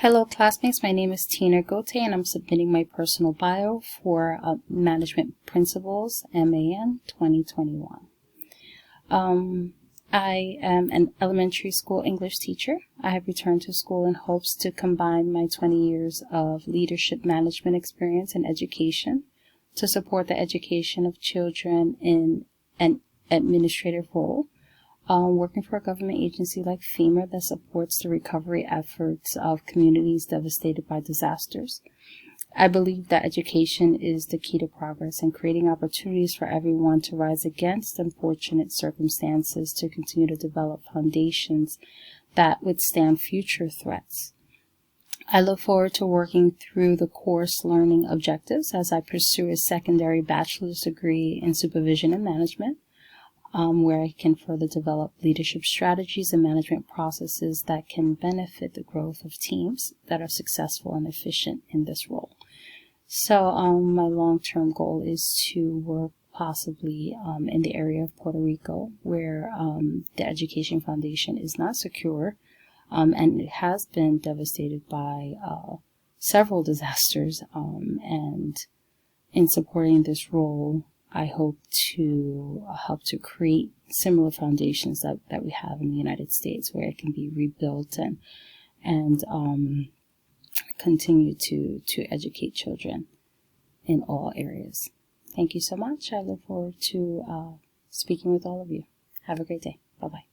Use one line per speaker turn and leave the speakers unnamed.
Hello classmates, my name is Tina Gote and I'm submitting my personal bio for Management Principles, MAN 2021. I am an elementary school English teacher. I have returned to school in hopes to combine my 20 years of leadership management experience in education to support the education of children in an administrative role. Working for a government agency like FEMA that supports the recovery efforts of communities devastated by disasters. I believe that education is the key to progress and creating opportunities for everyone to rise against unfortunate circumstances to continue to develop foundations that withstand future threats. I look forward to working through the course learning objectives as I pursue a secondary bachelor's degree in supervision and management. Where I can further develop leadership strategies and management processes that can benefit the growth of teams that are successful and efficient in this role. So my long-term goal is to work possibly in the area of Puerto Rico where the education foundation is not secure and it has been devastated by several disasters and in supporting this role I hope to help to create similar foundations that we have in the United States where it can be rebuilt and continue to educate children in all areas. Thank you so much. I look forward to speaking with all of you. Have a great day. Bye-bye.